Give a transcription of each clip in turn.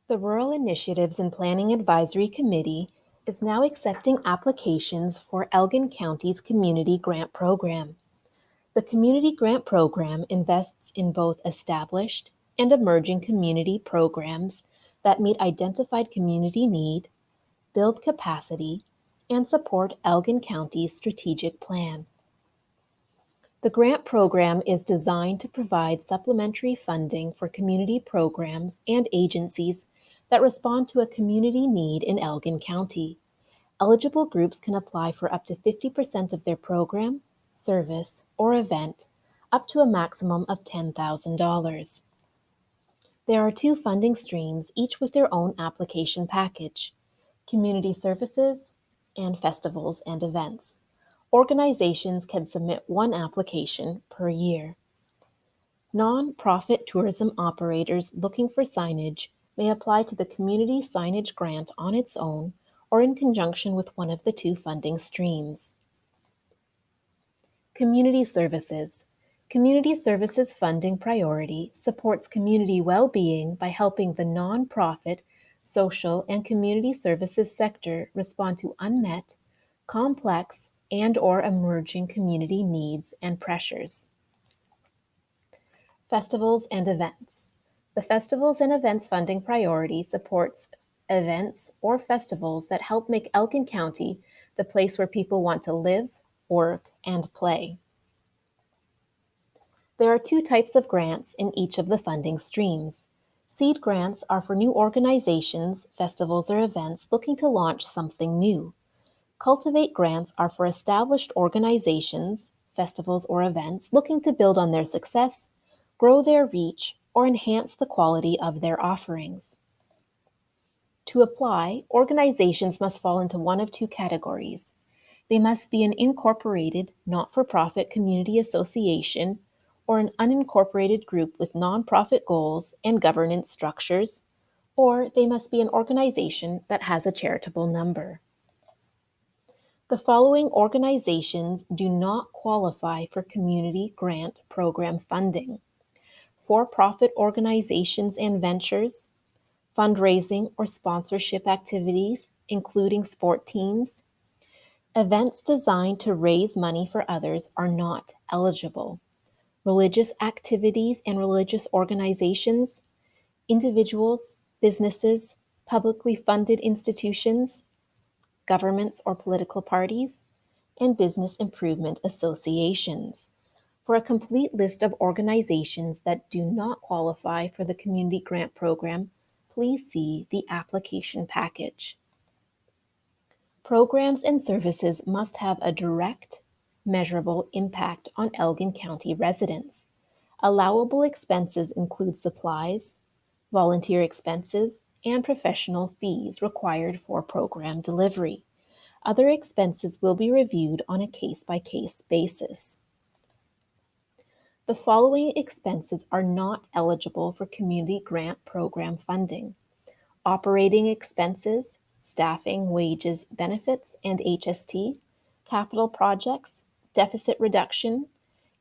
The Rural Initiatives and Planning Advisory Committee is now accepting applications for Elgin County's Community Grant Program. The Community Grant Program invests in both established and emerging community programs that meet identified community need, build capacity, and support Elgin County's strategic plan. The grant program is designed to provide supplementary funding for community programs and agencies that respond to a community need in Elgin County. Eligible groups can apply for up to 50% of their program, service, or event, up to a maximum of $10,000. There are two funding streams, each with their own application package: community services and festivals and events. Organizations can submit one application per year. Non-profit tourism operators looking for signage may apply to the Community Signage Grant on its own or in conjunction with one of the two funding streams. Community services. Community services funding priority supports community well-being by helping the non-profit, social, and community services sector respond to unmet, complex, and/or emerging community needs and pressures. Festivals and events. The Festivals and Events Funding Priority supports events or festivals that help make Elgin County the place where people want to live, work, and play. There are two types of grants in each of the funding streams. Seed grants are for new organizations, festivals, or events looking to launch something new. Cultivate grants are for established organizations, festivals, or events looking to build on their success, grow their reach, or enhance the quality of their offerings. To apply, organizations must fall into one of two categories. They must be an incorporated, not-for-profit community association or an unincorporated group with nonprofit goals and governance structures, or they must be an organization that has a charitable number. The following organizations do not qualify for Community Grant Program funding: for-profit organizations and ventures, fundraising or sponsorship activities, including sport teams. Events designed to raise money for others are not eligible. Religious activities and religious organizations, individuals, businesses, publicly funded institutions, governments or political parties, and business improvement associations. For a complete list of organizations that do not qualify for the Community Grant Program, please see the application package. Programs and services must have a direct, measurable impact on Elgin County residents. Allowable expenses include supplies, volunteer expenses, and professional fees required for program delivery. Other expenses will be reviewed on a case-by-case basis. The following expenses are not eligible for Community Grant Program funding: operating expenses, staffing, wages, benefits, and HST, capital projects, deficit reduction,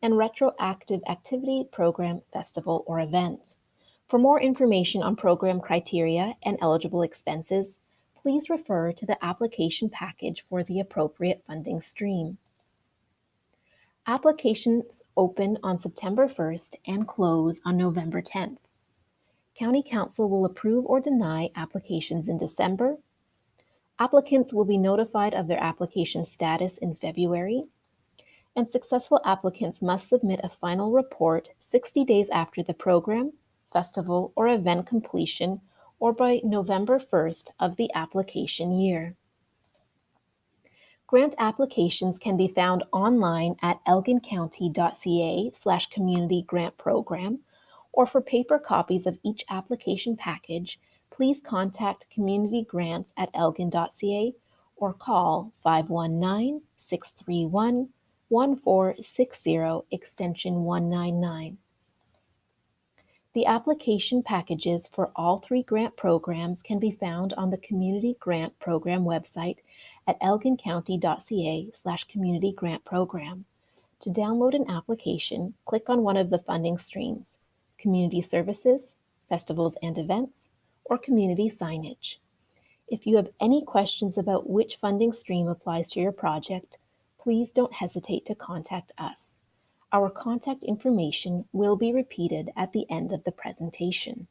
and retroactive activity, program, festival, or event. For more information on program criteria and eligible expenses, please refer to the application package for the appropriate funding stream. Applications open on September 1st and close on November 10th. County Council will approve or deny applications in December. Applicants will be notified of their application status in February, and successful applicants must submit a final report 60 days after the program, festival, or event completion, or by November 1st of the application year. Grant applications can be found online at elgincounty.ca/community grant program, or for paper copies of each application package, please contact Community Grants at elgin.ca or call 519-631-1460 extension 199. The application packages for all three grant programs can be found on the Community Grant Program website at elgincounty.ca/community grant program. To download an application, click on one of the funding streams: Community Services, Festivals and Events, or community signage. If you have any questions about which funding stream applies to your project, please don't hesitate to contact us. Our contact information will be repeated at the end of the presentation.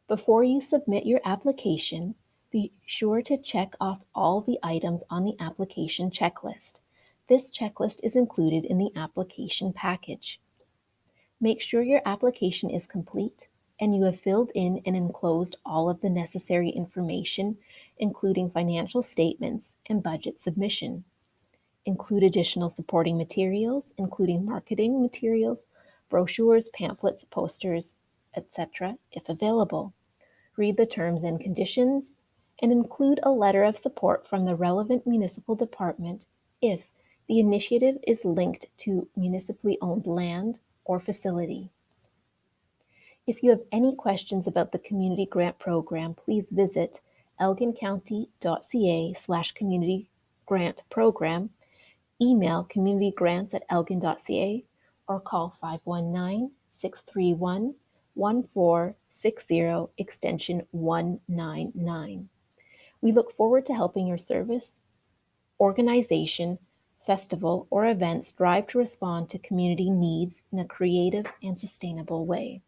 Before you submit your application, be sure to check off all the items on the application checklist. This checklist is included in the application package. Make sure your application is complete and you have filled in and enclosed all of the necessary information, including financial statements and budget submission. Include additional supporting materials, including marketing materials, brochures, pamphlets, posters, etc., if available. Read the terms and conditions, and include a letter of support from the relevant municipal department if the initiative is linked to municipally owned land or facility. If you have any questions about the Community Grant Program, please visit elgincounty.ca/community grant program, email communitygrants@elgin.ca, or call 519-631-1460 extension 199. We look forward to helping your service, organization, festival, or event strive to respond to community needs in a creative and sustainable way.